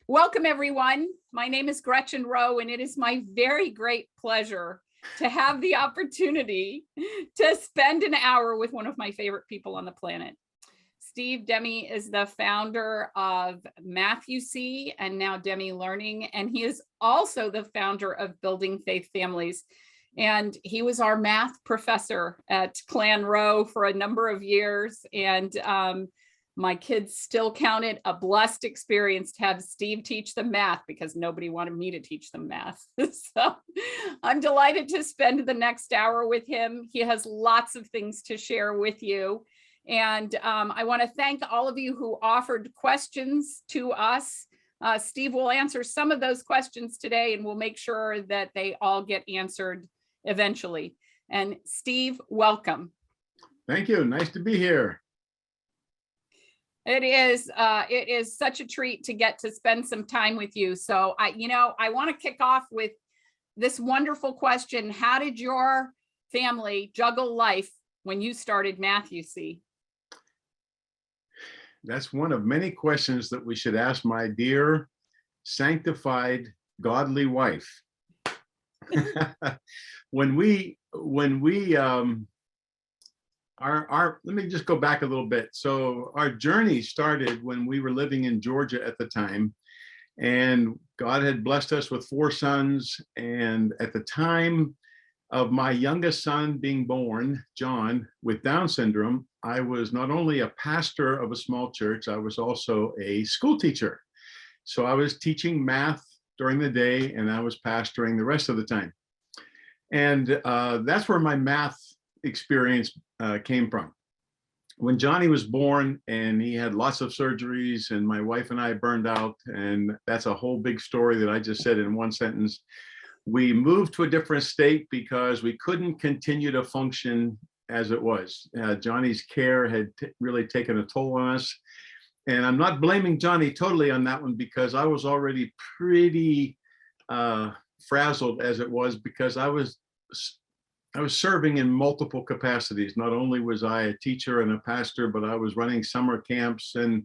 Welcome, everyone. My name is Gretchen Rowe, and it is my very great pleasure to have the opportunity to spend an hour with one of my favorite people on the planet. Steve Demme is the founder of MathUC and now Demme Learning, and he is also the founder of Building Faith Families. And he was our math professor at Clan Rowe for a number of years. And my kids still count it a blessed experience to have Steve teach them math because nobody wanted me to teach them math. So I'm delighted to spend the next hour with him. He has lots of things to share with you. And I want to thank all of you who offered questions to us. Steve will answer some of those questions today, and we'll make sure that they all get answered eventually. And Steve, welcome. Thank you. Nice to be here. It is such a treat to get to spend some time with you. So I want to kick off with this wonderful question. How did your family juggle life when you started MathUC? That's one of many questions that we should ask my dear, sanctified, godly wife. Let me just go back a little bit. So our journey started when we were living in Georgia at the time, and God had blessed us with 4 sons. And at the time of my youngest son being born, John, with Down syndrome, I was not only a pastor of a small church, I was also a school teacher. So I was teaching math during the day and I was pastoring the rest of the time. And that's where my math experience came from. When Johnny was born and he had lots of surgeries and my wife and I burned out, and that's a whole big story that I just said in one sentence. We moved to a different state because we couldn't continue to function as it was. Johnny's care had really taken a toll on us. And I'm not blaming Johnny totally on that one because I was already pretty frazzled as it was, because I was serving in multiple capacities. Not only was I a teacher and a pastor, but I was running summer camps and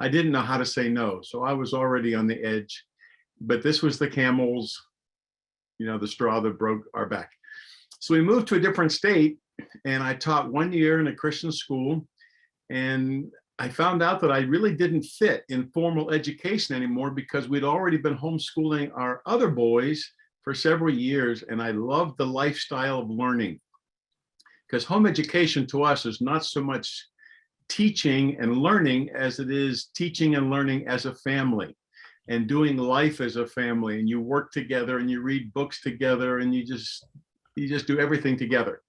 I didn't know how to say no. So I was already on the edge, but this was the camel's, the straw that broke our back. So we moved to a different state and I taught 1 year in a Christian school. And I found out that I really didn't fit in formal education anymore because we'd already been homeschooling our other boys for several years. And I loved the lifestyle of learning, because home education to us is not so much teaching and learning as it is teaching and learning as a family and doing life as a family. And you work together and you read books together and you just do everything together.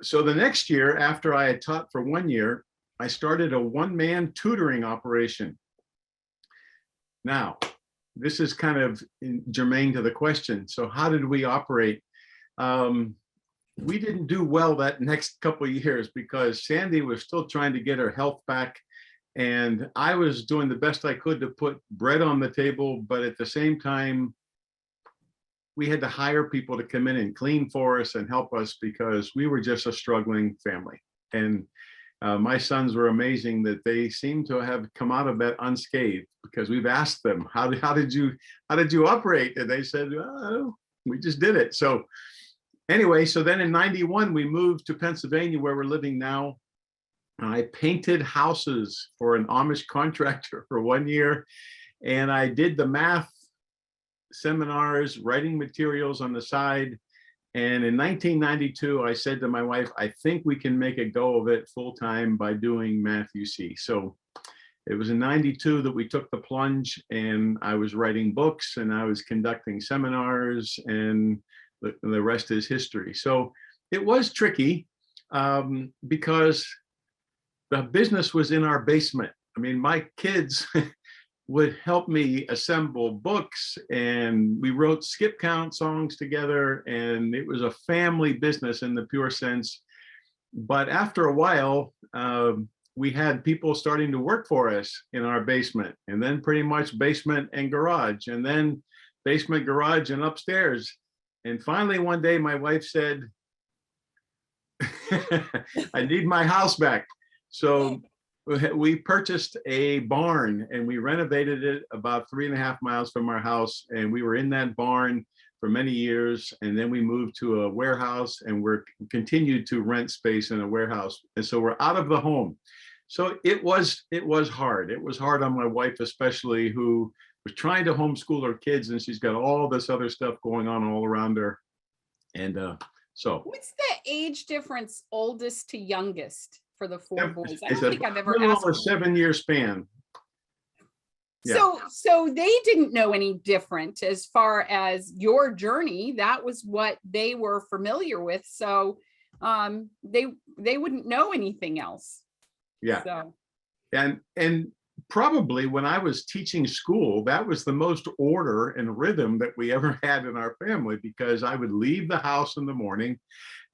So the next year, after I had taught for 1 year, I started a one-man tutoring operation. Now, this is kind of germane to the question. So how did we operate? We didn't do well that next couple of years because Sandy was still trying to get her health back. And I was doing the best I could to put bread on the table. But at the same time, we had to hire people to come in and clean for us and help us because we were just a struggling family. And my sons were amazing that they seem to have come out of that unscathed, because we've asked them, how did you operate? And they said, oh, we just did it. So anyway, so then in 91, we moved to Pennsylvania where we're living now. I painted houses for an Amish contractor for 1 year. And I did the math seminars, writing materials on the side. And in 1992, I said to my wife, I think we can make a go of it full time by doing MathUC. So it was in 92 that we took the plunge, and I was writing books and I was conducting seminars, and the rest is history. So it was tricky because the business was in our basement. I mean, my kids would help me assemble books, and we wrote skip count songs together, and it was a family business in the pure sense. But after a while, we had people starting to work for us in our basement, and then pretty much basement and garage, and then basement, garage, and upstairs. And finally, one day, my wife said, I need my house back. So we purchased a barn and we renovated it about 3.5 miles from our house. And we were in that barn for many years. And then we moved to a warehouse and we're continued to rent space in a warehouse. And so we're out of the home. So it was hard. It was hard on my wife, especially, who was trying to homeschool her kids, and she's got all this other stuff going on all around her. And so What's the age difference, oldest to youngest, for the four boys? I it's don't a think I've ever little asked. over 7-year span. Yeah. So they didn't know any different as far as your journey. That was what they were familiar with. So they wouldn't know anything else. Yeah. So And probably when I was teaching school, that was the most order and rhythm that we ever had in our family, because I would leave the house in the morning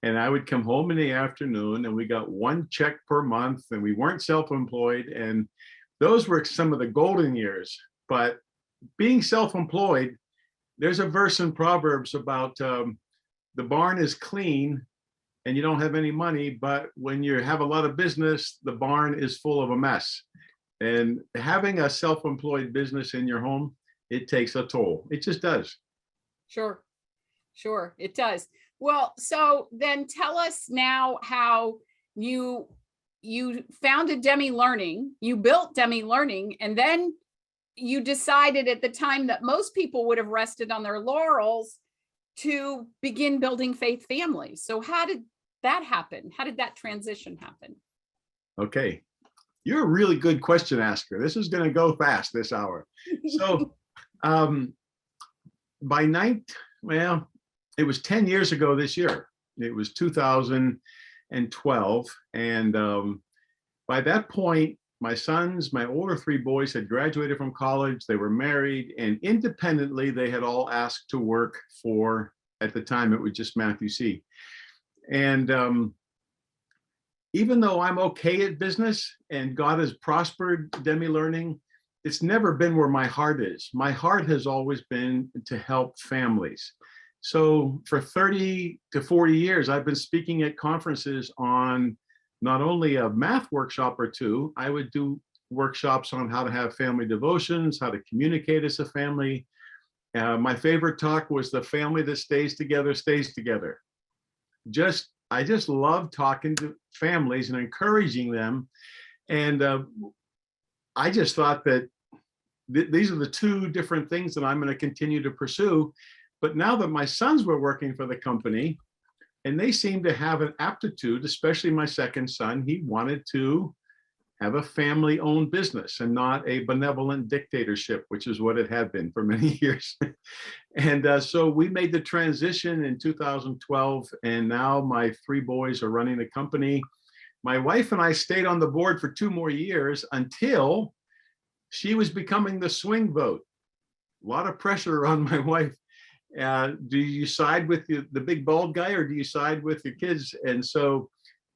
and I would come home in the afternoon, and we got one check per month, and we weren't self-employed. And those were some of the golden years. But being self-employed, there's a verse in Proverbs about the barn is clean and you don't have any money, but when you have a lot of business, the barn is full of a mess. And having a self-employed business in your home, it takes a toll. It just does. sure, it does. Well, so then tell us now how you founded Demme Learning, you built Demme Learning, and then you decided at the time that most people would have rested on their laurels to begin building faith families. So how did that happen? How did that transition happen? Okay. You're a really good question asker. This is going to go fast this hour. So well, it was 10 years ago this year. It was 2012. And by that point, my older 3 boys had graduated from college. They were married, and independently, they had all asked to work for, at the time, it was just Matthew C. And even though I'm okay at business and God has prospered Demme Learning, it's never been where my heart is. My heart has always been to help families. So for 30 to 40 years, I've been speaking at conferences on not only a math workshop or two. I would do workshops on how to have family devotions, how to communicate as a family. My favorite talk was the family that stays together stays together. I just love talking to families and encouraging them. And I just thought that these are the 2 different things that I'm going to continue to pursue. But now that my sons were working for the company, and they seemed to have an aptitude, especially my second son, he wanted to have a family-owned business and not a benevolent dictatorship, which is what it had been for many years. And so we made the transition in 2012, and now my 3 boys are running the company. My wife and I stayed on the board for 2 more years until she was becoming the swing vote. A lot of pressure on my wife. Do you side with the big bald guy, or do you side with your kids? And so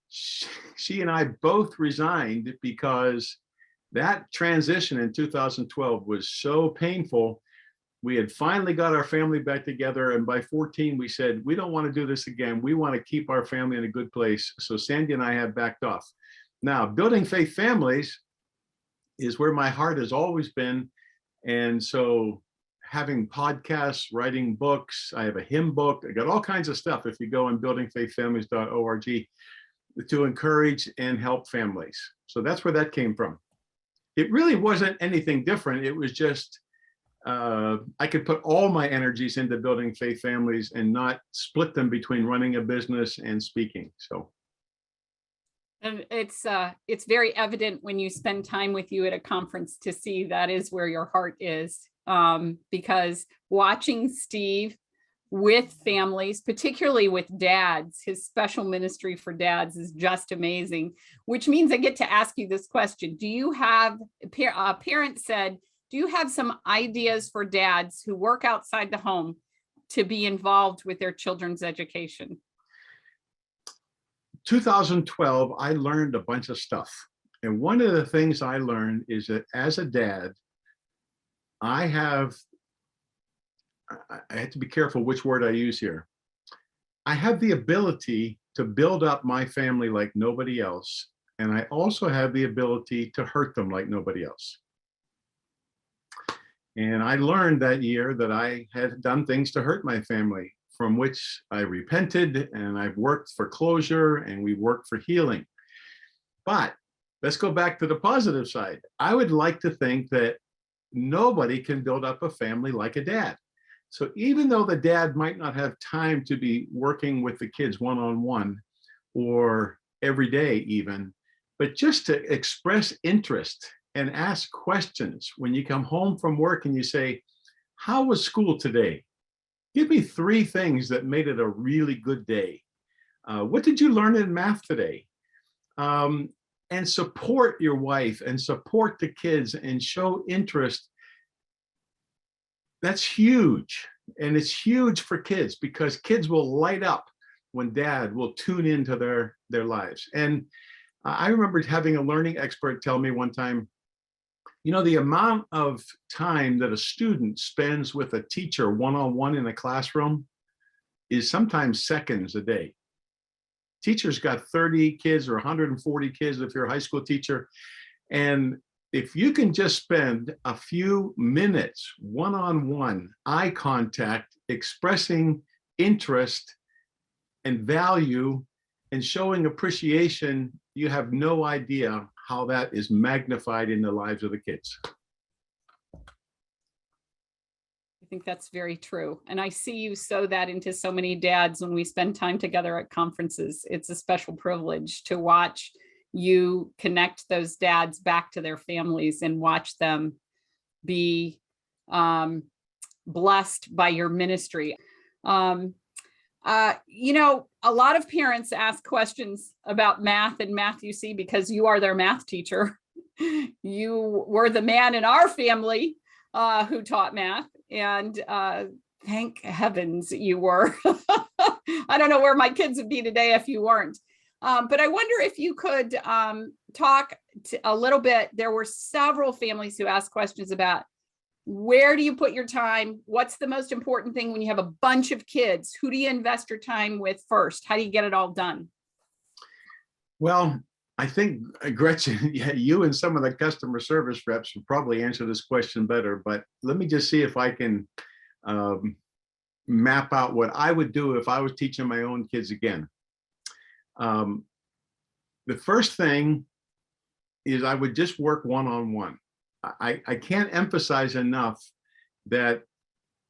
she and I both resigned, because that transition in 2012 was so painful. We had finally got our family back together, and by 14 we said, we don't want to do this again. We want to keep our family in a good place. So Sandy and I have backed off. Now, building faith families is where my heart has always been. And so having podcasts, writing books, I have a hymn book, I got all kinds of stuff if you go on buildingfaithfamilies.org to encourage and help families. So that's where that came from. It really wasn't anything different. It was just I could put all my energies into building faith families and not split them between running a business and speaking. So, and it's very evident when you spend time with you at a conference to see that is where your heart is, because watching Steve with families, particularly with dads, his special ministry for dads is just amazing, which means I get to ask you this question. Do you have, a parent said, do you have some ideas for dads who work outside the home to be involved with their children's education? 2012, I learned a bunch of stuff. And one of the things I learned is that as a dad, I have to be careful which word I use here. I have the ability to build up my family like nobody else, and I also have the ability to hurt them like nobody else. And I learned that year that I had done things to hurt my family, from which I repented, and I've worked for closure, and we worked for healing. But let's go back to the positive side. I would like to think that nobody can build up a family like a dad. So even though the dad might not have time to be working with the kids one-on-one or every day even, but just to express interest and ask questions when you come home from work and you say, how was school today? Give me 3 things that made it a really good day. What did you learn in math today? And support your wife and support the kids and show interest. That's huge. And it's huge for kids, because kids will light up when dad will tune into their lives. And I remember having a learning expert tell me one time, you know, the amount of time that a student spends with a teacher one-on-one in a classroom is sometimes seconds a day. Teachers got 30 kids or 140 kids if you're a high school teacher. And if you can just spend a few minutes one-on-one, eye contact, expressing interest and value and showing appreciation, you have no idea how that is magnified in the lives of the kids. I think that's very true. And I see you sow that into so many dads when we spend time together at conferences. It's a special privilege to watch you connect those dads back to their families and watch them be blessed by your ministry. You know, a lot of parents ask questions about math and math UC because you are their math teacher. You were the man in our family who taught math, and thank heavens you were. I don't know where my kids would be today if you weren't. But I wonder if you could talk a little bit. There were several families who asked questions about, where do you put your time? What's the most important thing when you have a bunch of kids? Who do you invest your time with first? How do you get it all done? Well, I think, Gretchen, yeah, you and some of the customer service reps will probably answer this question better, but let me just see if I can map out what I would do if I was teaching my own kids again. The first thing is I would just work one-on-one. I can't emphasize enough that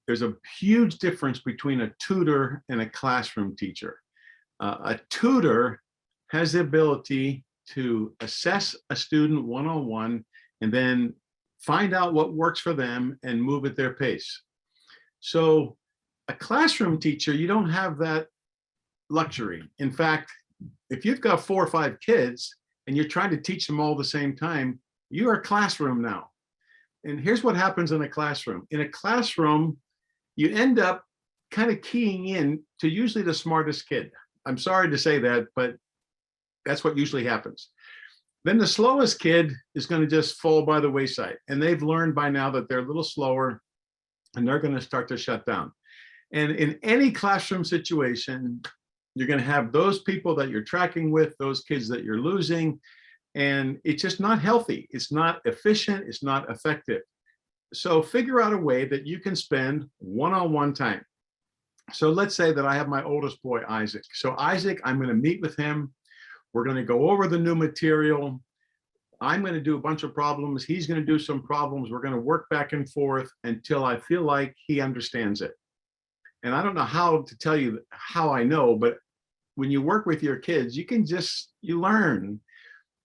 there's a huge difference between a tutor and a classroom teacher. A tutor has the ability to assess a student one-on-one and then find out what works for them and move at their pace. So a classroom teacher, you don't have that luxury. In fact, if you've got 4 or 5 kids and you're trying to teach them all at the same time, you are a classroom now. And here's what happens in a classroom. In a classroom, you end up kind of keying in to usually the smartest kid. I'm sorry to say that, but that's what usually happens. Then the slowest kid is going to just fall by the wayside. And they've learned by now that they're a little slower and they're going to start to shut down. And in any classroom situation, you're going to have those people that you're tracking with, those kids that you're losing, and it's just not healthy. It's not efficient. It's not effective. So figure out a way that you can spend one-on-one time. So let's say that I have my oldest boy, Isaac. So Isaac, I'm going to meet with him. We're going to go over the new material. I'm going to do a bunch of problems. He's going to do some problems. We're going to work back and forth until I feel like he understands it. And I don't know how to tell you how I know, but when you work with your kids, you learn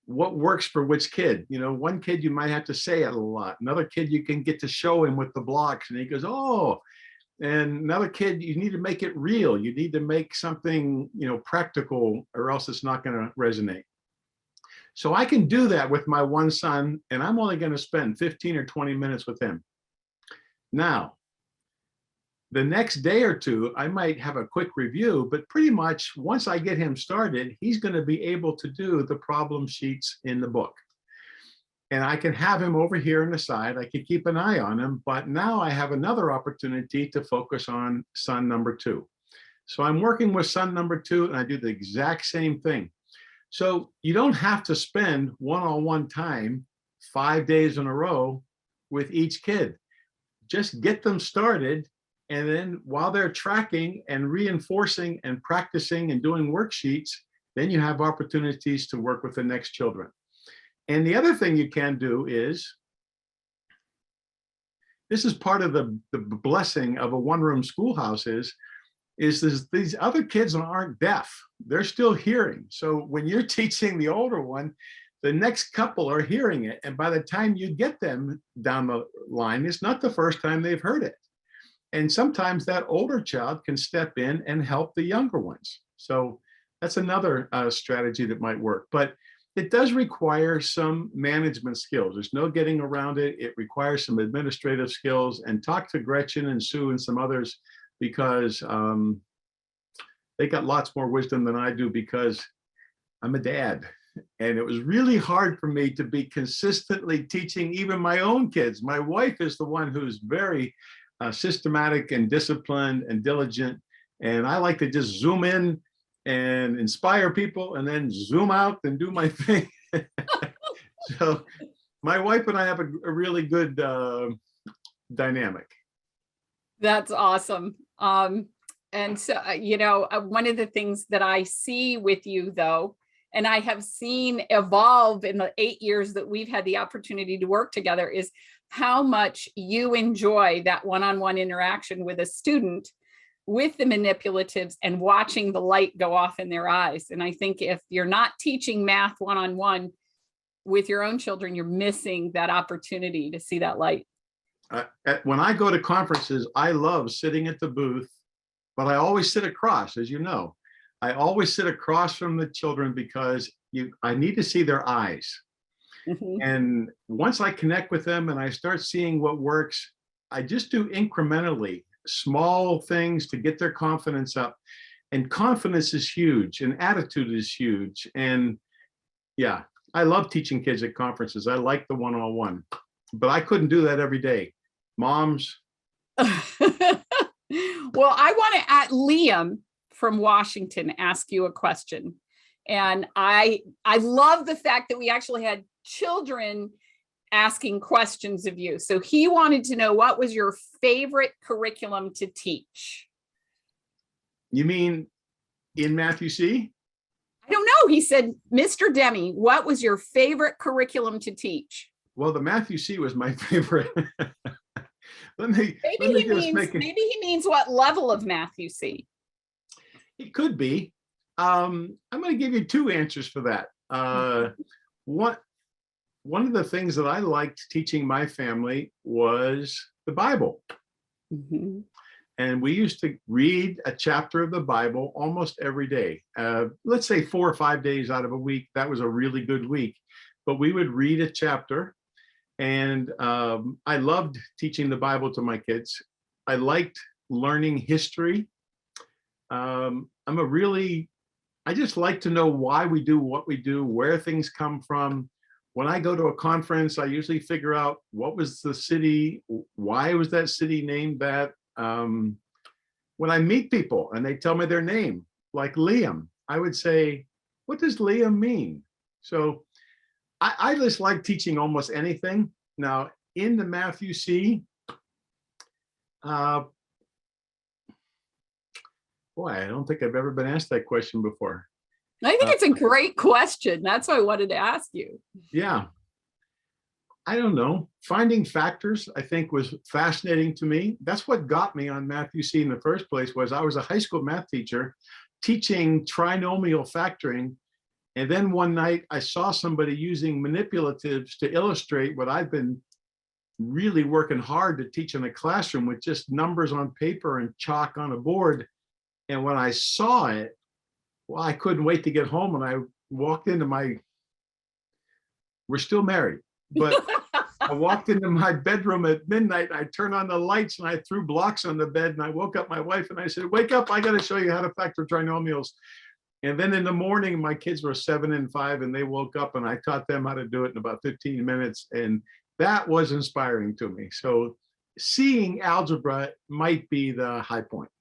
what works for which kid. You know, one kid you might have to say it a lot. Another kid you can get to show him with the blocks and he goes, oh. And another kid, you need to make it real. You need to make something, you know, practical, or else it's not going to resonate. So I can do that with my one son, and I'm only going to spend 15 or 20 minutes with him. Now, the next day or two, I might have a quick review, but pretty much once I get him started, he's going to be able to do the problem sheets in the book. And I can have him over here on the side. I can keep an eye on him, but now I have another opportunity to focus on son number 2. So I'm working with son number 2, and I do the exact same thing. So you don't have to spend one-on-one time 5 days in a row with each kid. Just get them started. And then while they're tracking and reinforcing and practicing and doing worksheets, then you have opportunities to work with the next children. And the other thing you can do is, this is part of the blessing of a one-room schoolhouse is these other kids aren't deaf. They're still hearing. So when you're teaching the older one, the next couple are hearing it. And by the time you get them down the line, it's not the first time they've heard it. And sometimes that older child can step in and help the younger ones. So that's another strategy that might work. But it does require some management skills. There's no getting around it. It requires some administrative skills. And talk to Gretchen and Sue and some others, because they got lots more wisdom than I do, because I'm a dad. And it was really hard for me to be consistently teaching even my own kids. My wife is the one who's very systematic and disciplined and diligent. And I like to just zoom in and inspire people and then zoom out and do my thing. So my wife and I have a really good dynamic. That's awesome. And so, one of the things that I see with you, though, and I have seen evolve in the 8 years that we've had the opportunity to work together, is how much you enjoy that one-on-one interaction with a student, with the manipulatives, and watching the light go off in their eyes. And I think if you're not teaching math one-on-one with your own children, you're missing that opportunity to see that light. When I go to conferences, I love sitting at the booth, but I always sit across, as you know. I always sit across from the children because I need to see their eyes. Mhm. And once I connect with them and I start seeing what works, I just do incrementally small things to get their confidence up. And confidence is huge, and attitude is huge. And yeah, I love teaching kids at conferences. I like the one-on-one, but I couldn't do that every day. Moms. Well, I want to add Liam from Washington ask you a question. And I love the fact that we actually had children asking questions of you. So he wanted to know, what was your favorite curriculum to teach? You mean in Matthew C? I don't know. He said, Mr. Demme, what was your favorite curriculum to teach? Well, the Matthew C was my favorite. Maybe he means what level of Matthew C? It could be. I'm going to give you two answers for that. One of the things that I liked teaching my family was the Bible. Mm-hmm. And we used to read a chapter of the Bible almost every day. Let's say 4 or 5 days out of a week. That was a really good week. But we would read a chapter. And I loved teaching the Bible to my kids. I liked learning history. I just like to know why we do what we do, where things come from. When I go to a conference, I usually figure out what was the city, why was that city named that. When I meet people and they tell me their name, like Liam, I would say, what does Liam mean? So I just like teaching almost anything. Now, in the Matthew C, boy, I don't think I've ever been asked that question before. I think it's a great question. That's why I wanted to ask you. Yeah. I don't know. Finding factors, I think, was fascinating to me. That's what got me on Matthew C in the first place. Was I was a high school math teacher teaching trinomial factoring. And then one night I saw somebody using manipulatives to illustrate what I've been really working hard to teach in a classroom, with just numbers on paper and chalk on a board. And when I saw it, well, I couldn't wait to get home. And I walked into we're still married, but I walked into my bedroom at midnight. I turned on the lights and I threw blocks on the bed, and I woke up my wife and I said, wake up, I got to show you how to factor trinomials. And then in the morning, my kids were 7 and 5, and they woke up and I taught them how to do it in about 15 minutes. And that was inspiring to me. So seeing algebra might be the high point.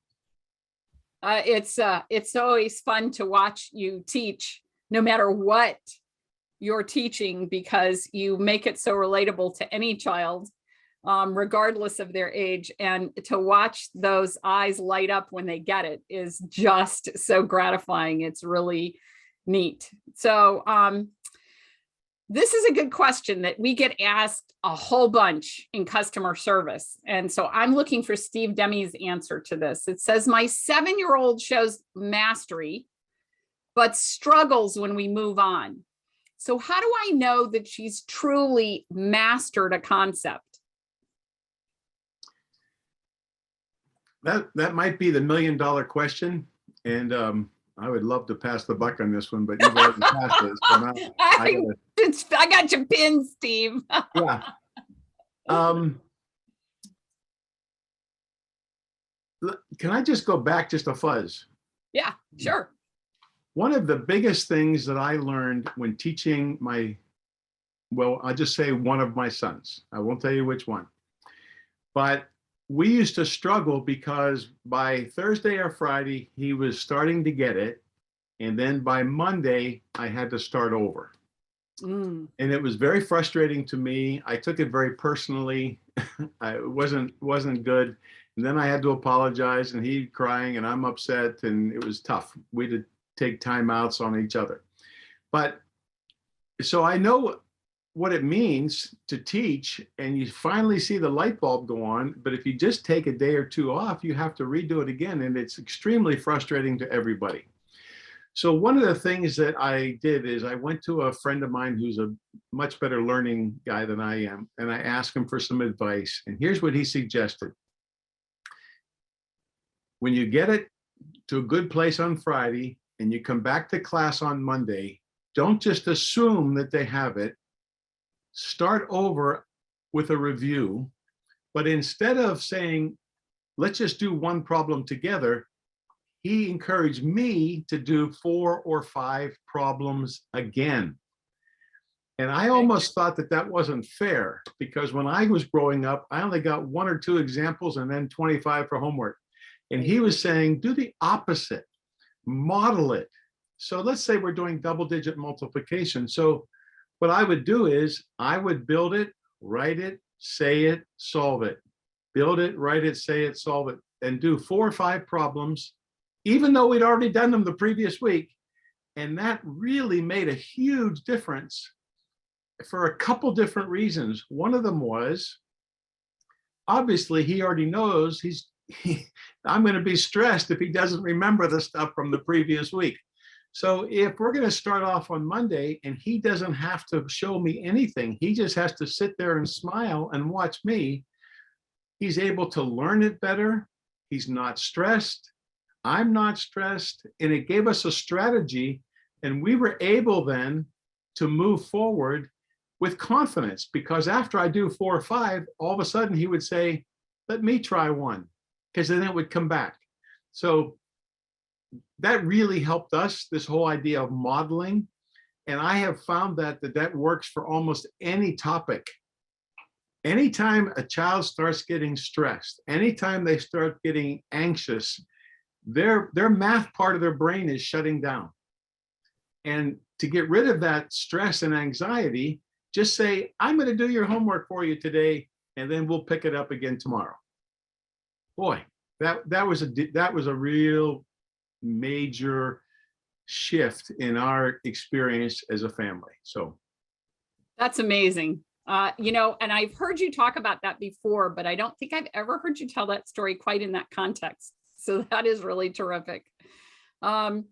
It's always fun to watch you teach no matter what you're teaching, because you make it so relatable to any child, regardless of their age. And to watch those eyes light up when they get it is just so gratifying. It's really neat. So this is a good question that we get asked a whole bunch in customer service. And so I'm looking for Steve Demme's answer to this. It says, my 7-year-old shows mastery, but struggles when we move on. So how do I know that she's truly mastered a concept? That might be the $1 million question. And I would love to pass the buck on this one, but you've already passed it. So now I got your pin, Steve. Yeah. Can I just go back just a fuzz? Yeah, sure. One of the biggest things that I learned when teaching I'll just say one of my sons. I won't tell you which one. But we used to struggle because by Thursday or Friday, he was starting to get it. And then by Monday, I had to start over. And it was very frustrating to me. I took it very personally. It wasn't good. And then I had to apologize, and he crying, and I'm upset, and it was tough. We had to take timeouts on each other. But so I know what it means to teach, and you finally see the light bulb go on. But if you just take a day or two off, you have to redo it again, and it's extremely frustrating to everybody. So one of the things that I did is I went to a friend of mine who's a much better learning guy than I am, and I asked him for some advice. And here's what he suggested. When you get it to a good place on Friday and you come back to class on Monday, don't just assume that they have it. Start over with a review. But instead of saying, let's just do one problem together, he encouraged me to do 4 or 5 problems again. And I almost thought that wasn't fair, because when I was growing up, I only got 1 or 2 examples and then 25 for homework. And he was saying, do the opposite, model it. So let's say we're doing double-digit multiplication. So what I would do is I would build it, write it, say it, solve it. Build it, write it, say it, solve it, and do 4 or 5 problems, even though we'd already done them the previous week. And that really made a huge difference for a couple different reasons. One of them was, obviously, he already knows I'm going to be stressed if he doesn't remember the stuff from the previous week. So if we're going to start off on Monday and he doesn't have to show me anything, he just has to sit there and smile and watch me, he's able to learn it better. He's not stressed. I'm not stressed. And it gave us a strategy. And we were able then to move forward with confidence, because after I do 4 or 5, all of a sudden he would say, let me try one, because then it would come back. So that really helped us, this whole idea of modeling. And I have found that works for almost any topic. Anytime a child starts getting stressed, anytime they start getting anxious, their math part of their brain is shutting down. And to get rid of that stress and anxiety, just say, I'm going to do your homework for you today, and then we'll pick it up again tomorrow. Boy, that was a real major shift in our experience as a family. So that's amazing. And I've heard you talk about that before, but I don't think I've ever heard you tell that story quite in that context. So that is really terrific. Can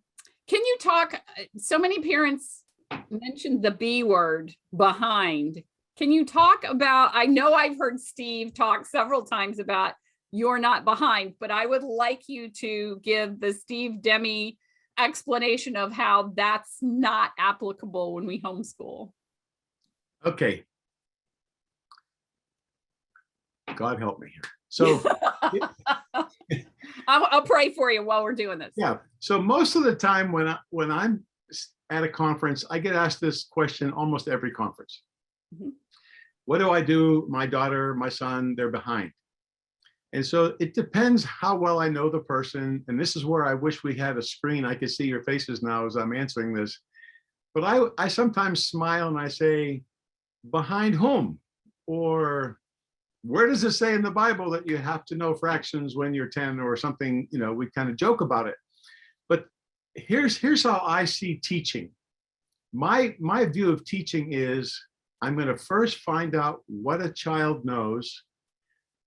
you talk, so many parents mentioned the B word, behind. Can you talk about, I know I've heard Steve talk several times about you're not behind, but I would like you to give the Steve Demme explanation of how that's not applicable when we homeschool. Okay. God help me here. So I'll pray for you while we're doing this. Yeah. So most of the time when I'm at a conference, I get asked this question almost every conference. Mm-hmm. What do I do? My daughter, my son, they're behind. And so it depends how well I know the person. And this is where I wish we had a screen. I could see your faces now as I'm answering this. But I sometimes smile and I say, behind whom? Or where does it say in the Bible that you have to know fractions when you're 10 or something? You know, we kind of joke about it. But here's how I see teaching. My view of teaching is I'm going to first find out what a child knows.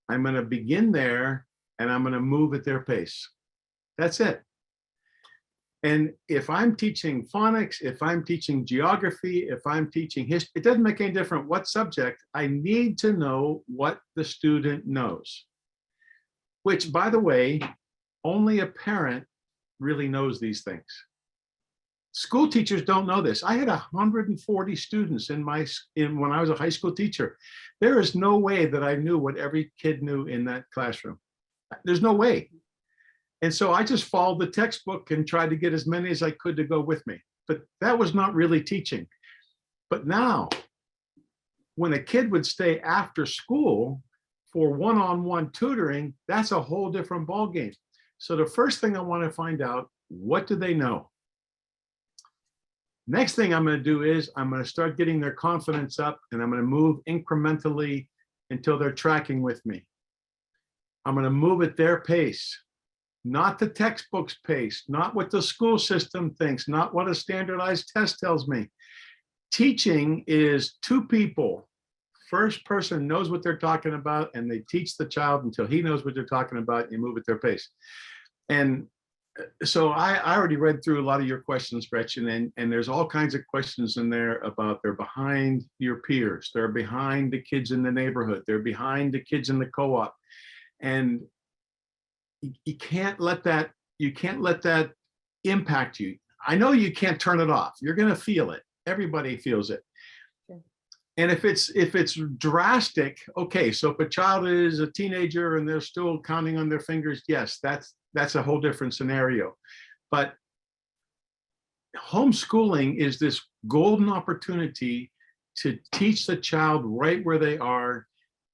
I'm going to begin there and I'm going to move at their pace. That's it. And if I'm teaching phonics, if I'm teaching geography, if I'm teaching history, it doesn't make any difference what subject. I need to know what the student knows, which, by the way, only a parent really knows these things. School teachers don't know this. I had 140 students when I was a high school teacher. There is no way that I knew what every kid knew in that classroom. There's no way. And so I just followed the textbook and tried to get as many as I could to go with me. But that was not really teaching. But now, when a kid would stay after school for one-on-one tutoring, that's a whole different ballgame. So the first thing I want to find out, what do they know? Next thing I'm going to do is I'm going to start getting their confidence up, and I'm going to move incrementally until they're tracking with me. I'm going to move at their pace. Not the textbook's pace, not what the school system thinks, not what a standardized test tells me. Teaching is two people. First person knows what they're talking about, and they teach the child until he knows what they're talking about, and you move at their pace. And so I already read through a lot of your questions, Gretchen, and there's all kinds of questions in there about they're behind your peers, they're behind the kids in the neighborhood, they're behind the kids in the co-op. And you can't let that impact you. I know you can't turn it off. You're going to feel it. Everybody feels it. Sure. And if it's drastic, okay, so if a child is a teenager and they're still counting on their fingers, yes, that's a whole different scenario. But homeschooling is this golden opportunity to teach the child right where they are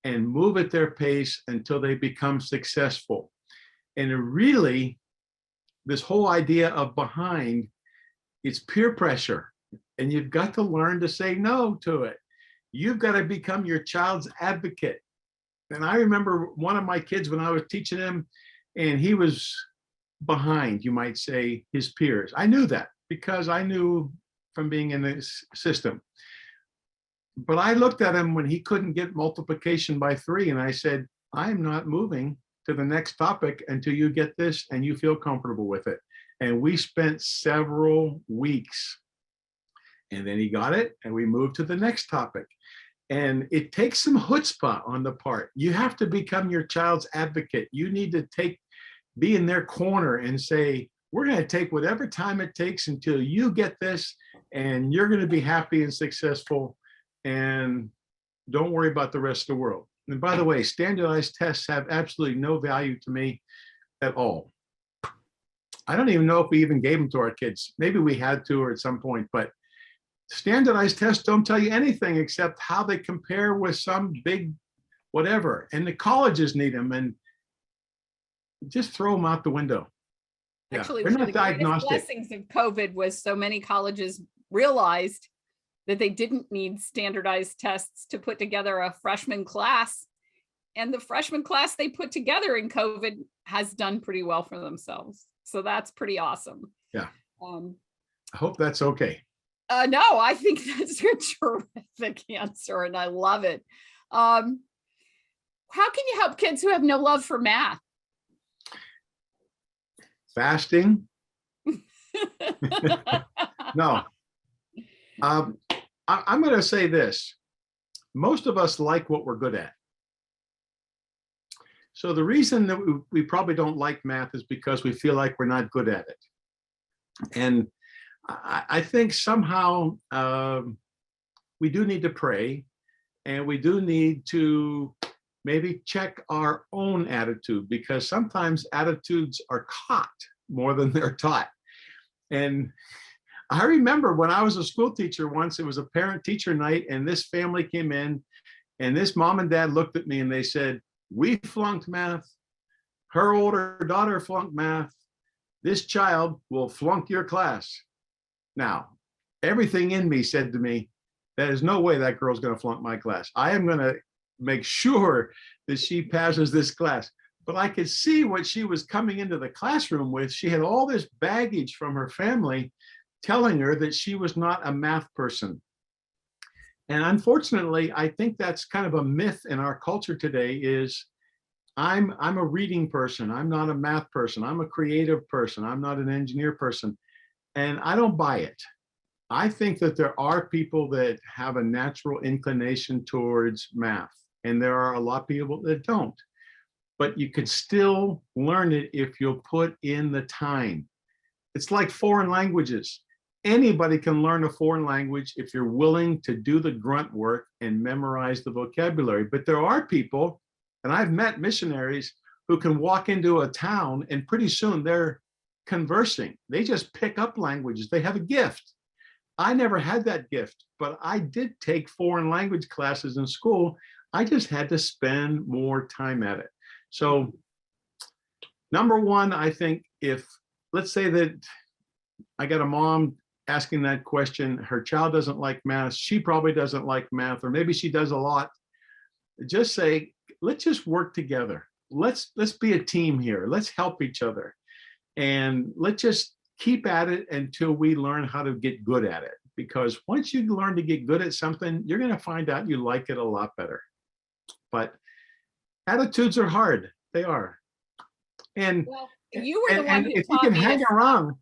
and move at their pace until they become successful. And really, this whole idea of behind, it's peer pressure. And you've got to learn to say no to it. You've got to become your child's advocate. And I remember one of my kids when I was teaching him, and he was behind, you might say, his peers. I knew that because I knew from being in this system. But I looked at him when he couldn't get multiplication by 3, and I said, I'm not moving to the next topic until you get this and you feel comfortable with it. And we spent several weeks, and then he got it and we moved to the next topic. And it takes some chutzpah on the part. You have to become your child's advocate. You need to be in their corner and say, we're going to take whatever time it takes until you get this, and you're going to be happy and successful, and don't worry about the rest of the world. And by the way, standardized tests have absolutely no value to me at all. I don't even know if we even gave them to our kids. Maybe we had to or at some point, but standardized tests don't tell you anything except how they compare with some big whatever. And the colleges need them, and just throw them out the window. Actually, they're one not of the greatest diagnostic. blessings of COVID was so many colleges realized that they didn't need standardized tests to put together a freshman class. And the freshman class they put together in COVID has done pretty well for themselves. So that's pretty awesome. Yeah. I hope that's okay. No, I think that's a terrific answer, and I love it. How can you help kids who have no love for math? Fasting? No. I'm going to say this. Most of us like what we're good at. So the reason that we probably don't like math is because we feel like we're not good at it. And I think somehow we do need to pray, and we do need to maybe check our own attitude, because sometimes attitudes are caught more than they're taught. And I remember when I was a school teacher once, it was a parent-teacher night, and this family came in, and this mom and dad looked at me and they said, we flunked math. Her older daughter flunked math. This child will flunk your class. Now, everything in me said to me, there's no way that girl's going to flunk my class. I am going to make sure that she passes this class. But I could see what she was coming into the classroom with. She had all this baggage from her family telling her that she was not a math person. And unfortunately, I think that's kind of a myth in our culture today is I'm a reading person. I'm not a math person. I'm a creative person. I'm not an engineer person. And I don't buy it. I think that there are people that have a natural inclination towards math, and there are a lot of people that don't. But you could still learn it if you'll put in the time. It's like foreign languages. Anybody can learn a foreign language if you're willing to do the grunt work and memorize the vocabulary. But there are people, and I've met missionaries who can walk into a town and pretty soon they're conversing. They just pick up languages. They have a gift. I never had that gift, but I did take foreign language classes in school. I just had to spend more time at it. So number one, I think if, let's say that I got a mom asking that question, her child doesn't like math, she probably doesn't like math, or maybe she does a lot. Just say, let's just work together. Let's be a team here. Let's help each other. And let's just keep at it until we learn how to get good at it. Because once you learn to get good at something, you're going to find out you like it a lot better. But attitudes are hard. They are. And, Well, you were the one who if you taught can me hang to around,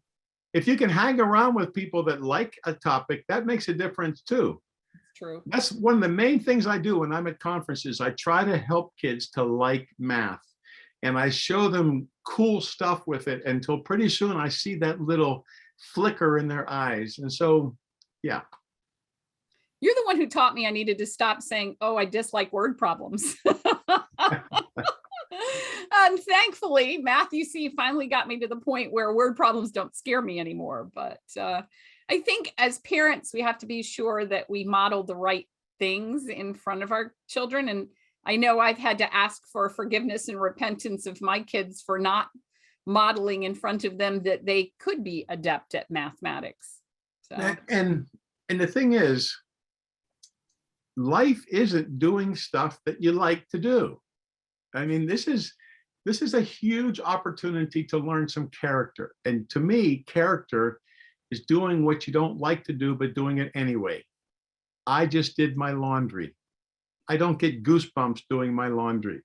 if you can hang around with people that like a topic, that makes a difference too. True. That's one of the main things I do when I'm at conferences. I try to help kids to like math. And I show them cool stuff with it until pretty soon I see that little flicker in their eyes. And so, yeah. You're the one who taught me I needed to stop saying, oh, I dislike word problems. And thankfully, Matthew C. finally got me to the point where word problems don't scare me anymore. But I think as parents, we have to be sure that we model the right things in front of our children. And I know I've had to ask for forgiveness and repentance of my kids for not modeling in front of them that they could be adept at mathematics. So. And the thing is, life isn't doing stuff that you like to do. I mean, this is a huge opportunity to learn some character. And to me, character is doing what you don't like to do, but doing it anyway. I just did my laundry. I don't get goosebumps doing my laundry.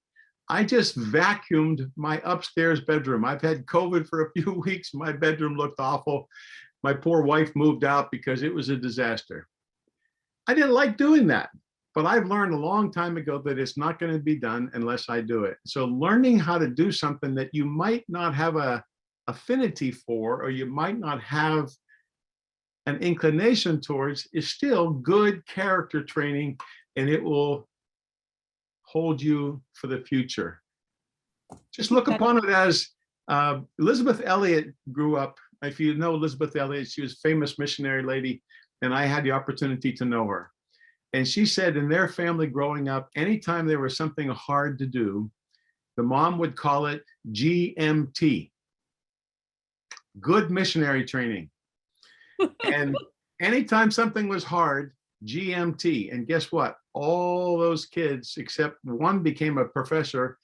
I just vacuumed my upstairs bedroom. I've had COVID for a few weeks. My bedroom looked awful. My poor wife moved out because it was a disaster. I didn't like doing that, but I've learned a long time ago that it's not going to be done unless I do it. So learning how to do something that you might not have a affinity for, or you might not have an inclination towards, is still good character training, and it will hold you for the future. Just look upon it as Elizabeth Elliot grew up. If you know Elizabeth Elliot, she was a famous missionary lady, and I had the opportunity to know her. And she said in their family growing up, anytime there was something hard to do, the mom would call it GMT, good missionary training. And anytime something was hard, GMT. And guess what? All those kids, except one, became a professor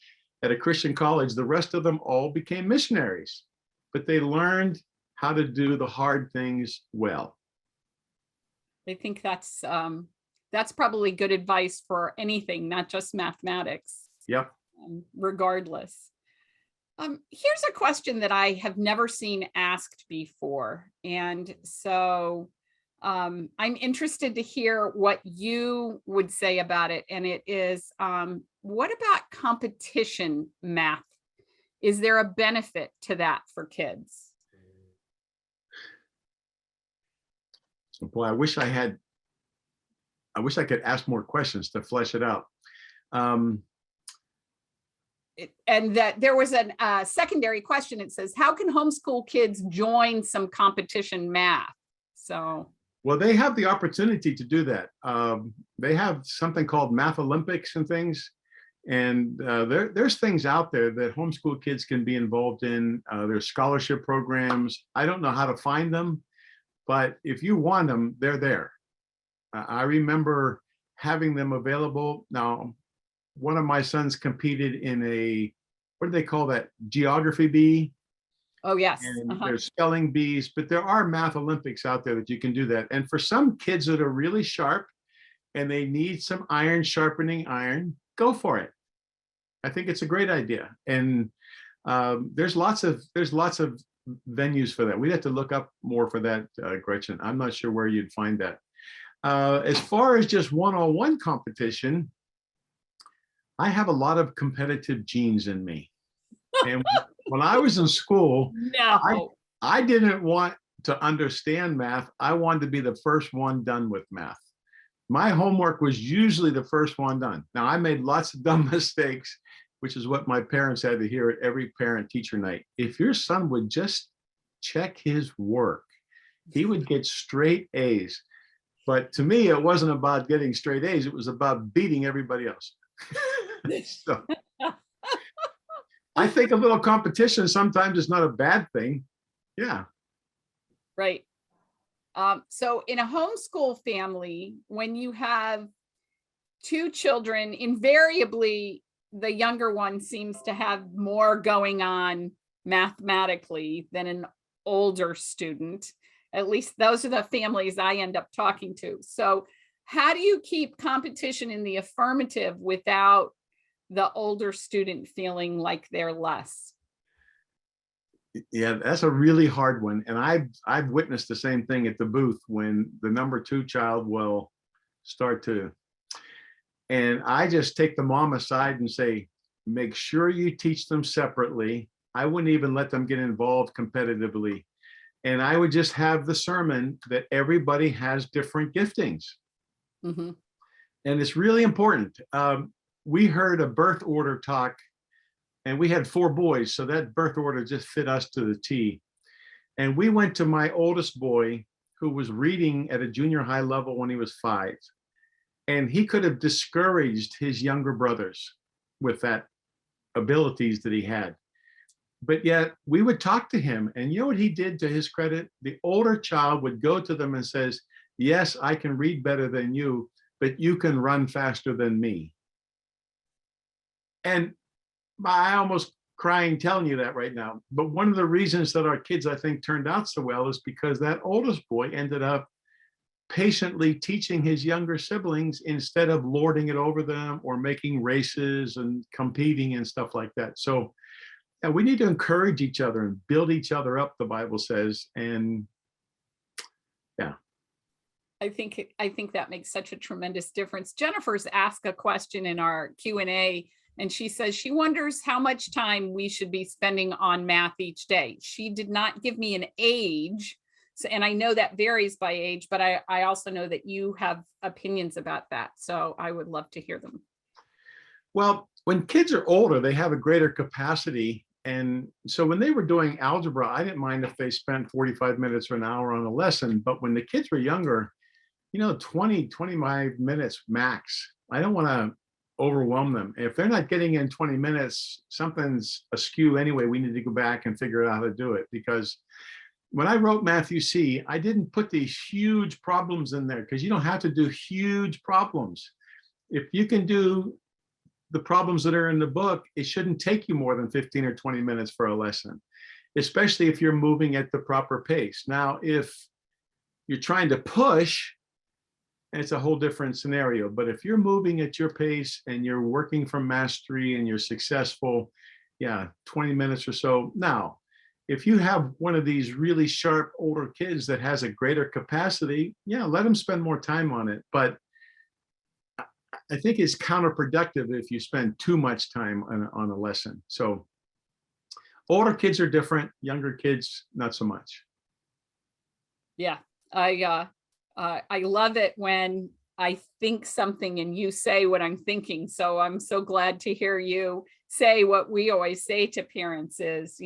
at a Christian college. The rest of them all became missionaries, but they learned how to do the hard things well. I think that's probably good advice for anything, not just mathematics. Yep. Regardless. Here's a question that I have never seen asked before. And so I'm interested to hear what you would say about it. And it is, what about competition math? Is there a benefit to that for kids? Boy, I wish I could ask more questions to flesh it out. And that there was a secondary question. It says, how can homeschool kids join some competition math? So, well, they have the opportunity to do that. They have something called Math Olympics and things. And there's things out there that homeschool kids can be involved in. There's scholarship programs. I don't know how to find them, but if you want them, they're there. I remember having them available. Now, one of my sons competed in a, what do they call that? Geography bee. Oh, yes. And there's spelling bees, but there are math Olympics out there that you can do that. And for some kids that are really sharp and they need some iron sharpening iron, go for it. I think it's a great idea. And there's lots of venues for that. We'd have to look up more for that, Gretchen. I'm not sure where you'd find that. As far as just one-on-one competition, I have a lot of competitive genes in me. And when I was in school, No. I didn't want to understand math. I wanted to be the first one done with math. My homework was usually the first one done. Now, I made lots of dumb mistakes, which is what my parents had to hear at every parent-teacher night. If your son would just check his work, he would get straight A's. But to me, it wasn't about getting straight A's. It was about beating everybody else. So I think a little competition sometimes is not a bad thing. Yeah. Right. So in a homeschool family, when you have two children, invariably the younger one seems to have more going on mathematically than an older student. At least those are the families I end up talking to. So how do you keep competition in the affirmative without the older student feeling like they're less? Yeah, that's a really hard one. And I've witnessed the same thing at the booth when the number 2 child will start to, and I just take the mom aside and say, make sure you teach them separately. I wouldn't even let them get involved competitively. And I would just have the sermon that everybody has different giftings. Mm-hmm. And it's really important. We heard a birth order talk, and we had 4 boys, so that birth order just fit us to the T. And we went to my oldest boy, who was reading at a junior high level when he was 5. And he could have discouraged his younger brothers with that abilities that he had. But yet we would talk to him, and you know what he did to his credit? The older child would go to them and says, yes, I can read better than you, but you can run faster than me. And I almost crying telling you that right now. But one of the reasons that our kids, I think, turned out so well is because that oldest boy ended up patiently teaching his younger siblings instead of lording it over them or making races and competing and stuff like that. So yeah, we need to encourage each other and build each other up, the Bible says. And yeah. I think that makes such a tremendous difference. Jennifer's asked a question in our Q&A, and she says she wonders how much time we should be spending on math each day. She did not give me an age, so, and I know that varies by age, but I also know that you have opinions about that. So I would love to hear them. Well, when kids are older, they have a greater capacity. And so when they were doing algebra, I didn't mind if they spent 45 minutes or an hour on a lesson. But when the kids were younger, 20, 25 minutes max. I don't want to overwhelm them. If they're not getting in 20 minutes, something's askew anyway. We need to go back and figure out how to do it. Because when I wrote Matthew C, I didn't put these huge problems in there because you don't have to do huge problems. If you can do the problems that are in the book, it shouldn't take you more than 15 or 20 minutes for a lesson, especially if you're moving at the proper pace. Now, if you're trying to push, it's a whole different scenario. But if you're moving at your pace and you're working from mastery and you're successful, yeah, 20 minutes or so. Now, if you have one of these really sharp older kids that has a greater capacity, yeah, let them spend more time on it. But I think it's counterproductive if you spend too much time on a lesson. So older kids are different, younger kids, not so much. Yeah, I love it when I think something and you say what I'm thinking. So I'm so glad to hear you say what we always say to parents is,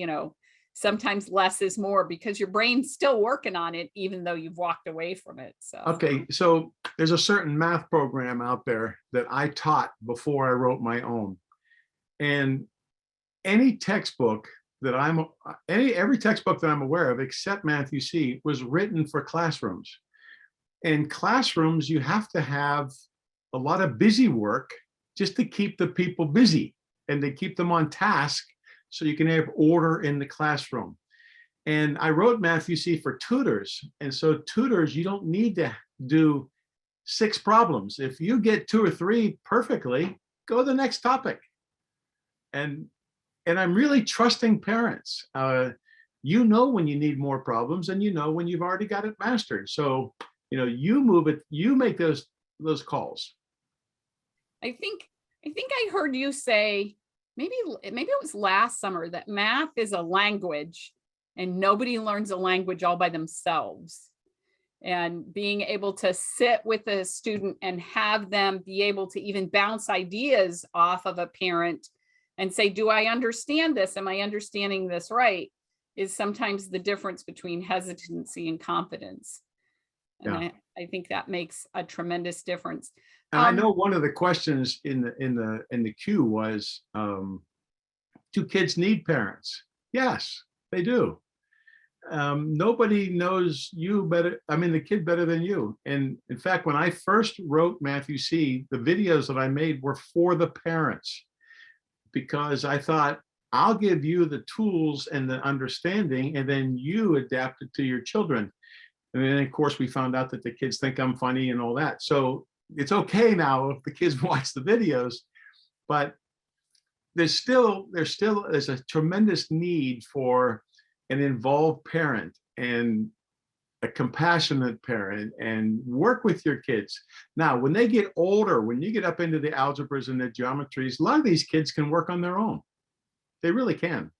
sometimes less is more because your brain's still working on it, even though you've walked away from it. So, okay. So there's a certain math program out there that I taught before I wrote my own. And any textbook that every textbook that I'm aware of, except Matthew C, was written for classrooms. In classrooms, you have to have a lot of busy work just to keep the people busy and to keep them on task so you can have order in the classroom. And I wrote Matthew C for tutors. And so tutors, you don't need to do 6 problems. If you get 2 or 3 perfectly, go to the next topic. And I'm really trusting parents. You know when you need more problems, and you know when you've already got it mastered. So, you move it, you make those calls. I think I heard you say, maybe it was last summer, that math is a language and nobody learns a language all by themselves. And being able to sit with a student and have them be able to even bounce ideas off of a parent and say, do I understand this? Am I understanding this right? Is sometimes the difference between hesitancy and confidence. And Yeah. I think that makes a tremendous difference. And I know one of the questions in the queue was, do kids need parents? Yes, they do. Nobody knows you better, the kid better than you. And in fact, when I first wrote Matthew C, the videos that I made were for the parents, because I thought, I'll give you the tools and the understanding, and then you adapt it to your children. And then, of course, we found out that the kids think I'm funny and all that. So it's okay now if the kids watch the videos, but there's still is a tremendous need for an involved parent and a compassionate parent, and work with your kids. Now, when they get older, when you get up into the algebras and the geometries, a lot of these kids can work on their own. They really can.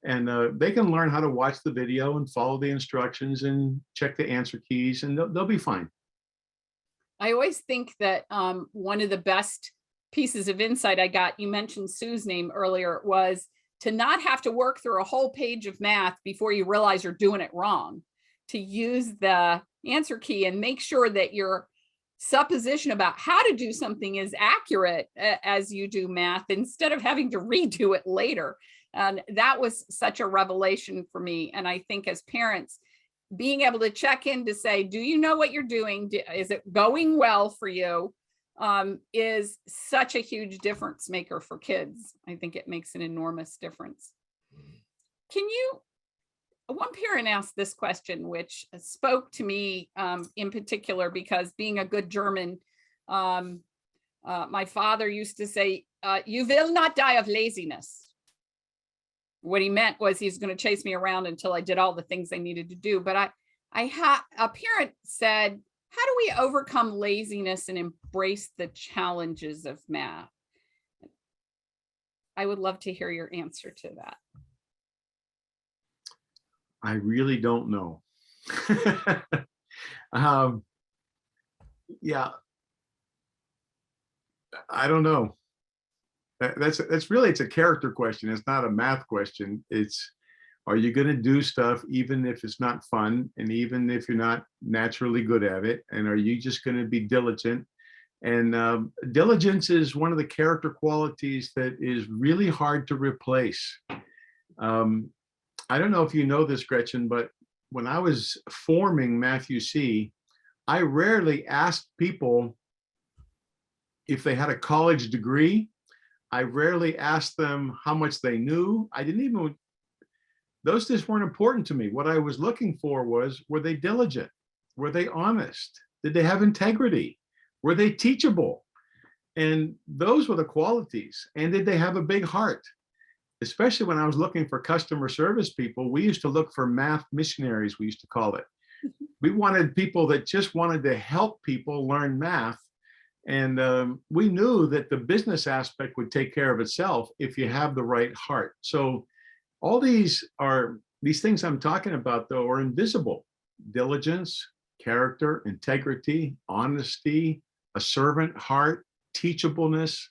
And they can learn how to watch the video and follow the instructions and check the answer keys, and they'll be fine. I always think that one of the best pieces of insight I got, you mentioned Sue's name earlier, was to not have to work through a whole page of math before you realize you're doing it wrong, to use the answer key and make sure that your supposition about how to do something is accurate as you do math, instead of having to redo it later. And that was such a revelation for me. And I think as parents, being able to check in to say, do you know what you're doing? Is it going well for you? Is such a huge difference maker for kids. I think it makes an enormous difference. One parent asked this question, which spoke to me in particular, because being a good German, my father used to say, you will not die of laziness. What he meant was he's going to chase me around until I did all the things I needed to do. But a parent said, how do we overcome laziness and embrace the challenges of math? I would love to hear your answer to that. I really don't know. Yeah, I don't know. That's really, it's a character question. It's not a math question. It's, are you going to do stuff even if it's not fun, and even if you're not naturally good at it? And are you just going to be diligent? And diligence is one of the character qualities that is really hard to replace. I don't know if you know this, Gretchen, but when I was forming Matthew C, I rarely asked people if they had a college degree. I rarely asked them how much they knew. Those just weren't important to me. What I was looking for was, were they diligent? Were they honest? Did they have integrity? Were they teachable? And those were the qualities. And did they have a big heart? Especially when I was looking for customer service people, we used to look for math missionaries, we used to call it. We wanted people that just wanted to help people learn math. And we knew that the business aspect would take care of itself if you have the right heart. So all these things I'm talking about, though, are invisible. Diligence, character, integrity, honesty, a servant heart, teachableness.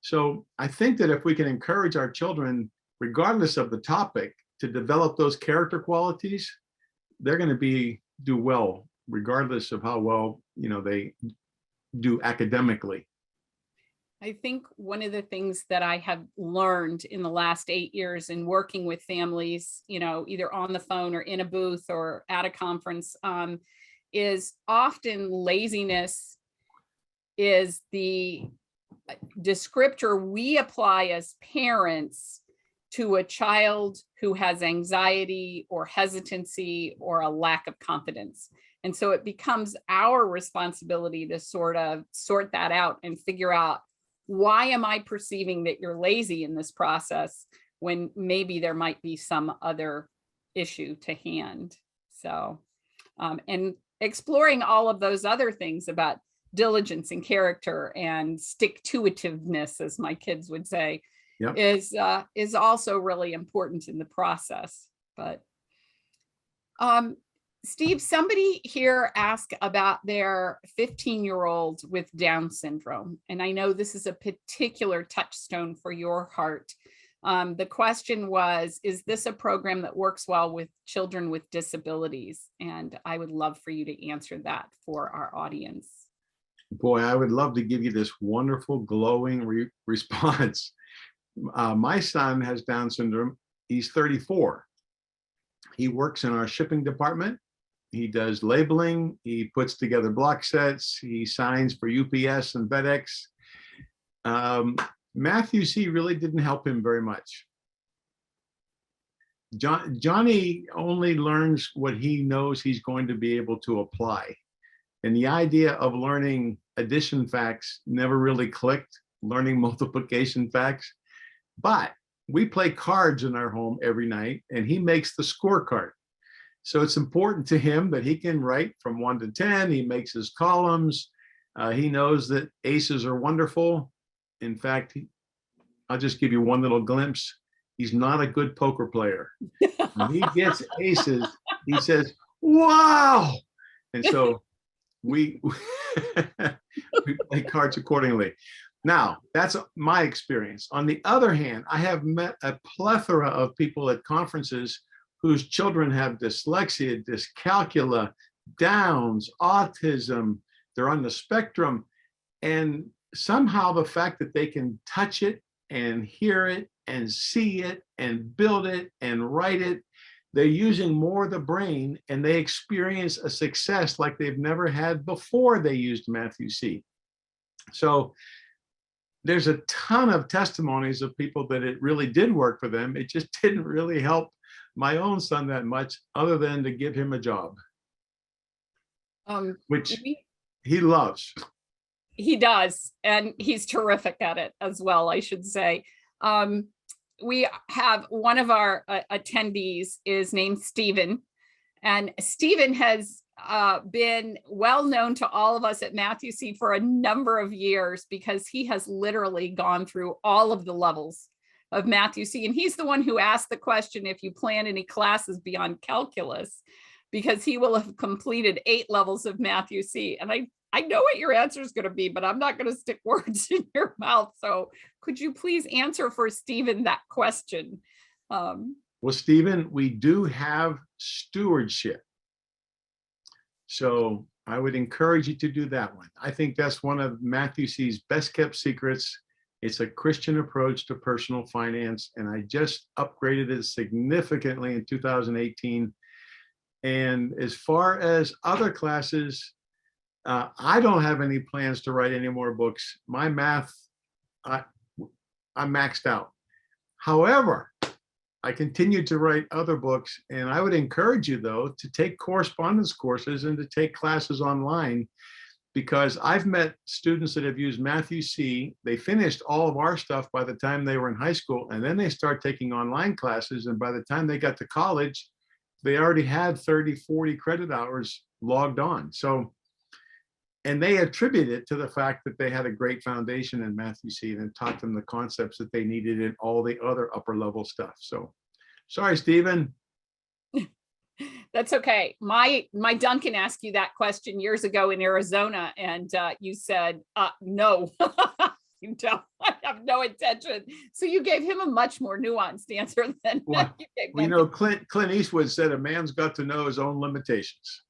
So I think that if we can encourage our children, regardless of the topic, to develop those character qualities, they're going to do well, regardless of how well they do academically. I think one of the things that I have learned in the last 8 years in working with families, either on the phone or in a booth or at a conference, is often laziness is the descriptor we apply as parents to a child who has anxiety or hesitancy or a lack of confidence. And so it becomes our responsibility to sort of sort that out and figure out, why am I perceiving that you're lazy in this process when maybe there might be some other issue to hand? So, and exploring all of those other things about diligence and character and stick-to-itiveness, as my kids would say, Yep. is also really important in the process. But Steve, somebody here asked about their 15-year-old with Down syndrome, and I know this is a particular touchstone for your heart. The question was, is this a program that works well with children with disabilities? And I would love for you to answer that for our audience. Boy, I would love to give you this wonderful, glowing response. My son has Down syndrome. He's 34. He works in our shipping department. He does labeling. He puts together block sets. He signs for UPS and FedEx. Matthew C. really didn't help him very much. Johnny only learns what he knows he's going to be able to apply. And the idea of learning addition facts never really clicked, learning multiplication facts. But we play cards in our home every night, and he makes the scorecard. So it's important to him that he can write from 1 to 10. He makes his columns. He knows that aces are wonderful. In fact, I'll just give you one little glimpse. He's not a good poker player. When he gets aces, he says, wow. And so we play cards accordingly. Now, that's my experience. On the other hand, I have met a plethora of people at conferences whose children have dyslexia, dyscalculia, Downs, autism, they're on the spectrum. And somehow the fact that they can touch it and hear it and see it and build it and write it, they're using more of the brain, and they experience a success like they've never had before they used Matthew C. So there's a ton of testimonies of people that it really did work for them. It just didn't really help my own son that much, other than to give him a job, which he loves. He does, and he's terrific at it as well, I should say. We have one of our attendees is named Stephen, and Stephen has been well known to all of us at Matthew C. for a number of years, because he has literally gone through all of the levels of Matthew C. And he's the one who asked the question, if you plan any classes beyond calculus, because he will have completed 8 levels of Matthew C. And I know what your answer is going to be, but I'm not going to stick words in your mouth. So could you please answer for Stephen that question? Well, Stephen, we do have stewardship. So I would encourage you to do that one. I think that's one of Matthew C.'s best kept secrets. It's a Christian approach to personal finance, and I just upgraded it significantly in 2018. And as far as other classes, I don't have any plans to write any more books. My math, I'm maxed out. However, I continue to write other books, and I would encourage you, though, to take correspondence courses and to take classes online, because I've met students that have used Matthew C. They finished all of our stuff by the time they were in high school, and then they start taking online classes, and by the time they got to college, they already had 30, 40 credit hours logged on. So, and they attribute it to the fact that they had a great foundation in Matthew C. and taught them the concepts that they needed in all the other upper level stuff. So sorry, Stephen. That's okay. My Duncan asked you that question years ago in Arizona, and you said, no, you don't. I have no intention. So you gave him a much more nuanced answer than well, you gave. You know, Clint Eastwood said a man's got to know his own limitations.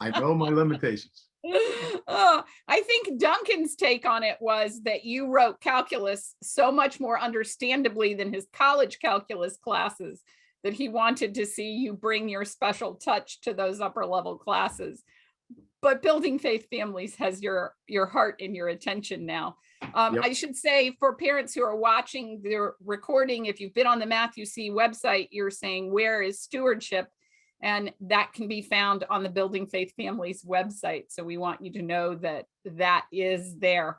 I know my limitations. Oh, I think Duncan's take on it was that you wrote calculus so much more understandably than his college calculus classes that he wanted to see you bring your special touch to those upper level classes. But Building Faith Families has your heart and your attention now. Yep. I should say, for parents who are watching the recording, if you've been on the Matthew C website, you're saying, where is stewardship? And that can be found on the Building Faith Families website. So we want you to know that that is there.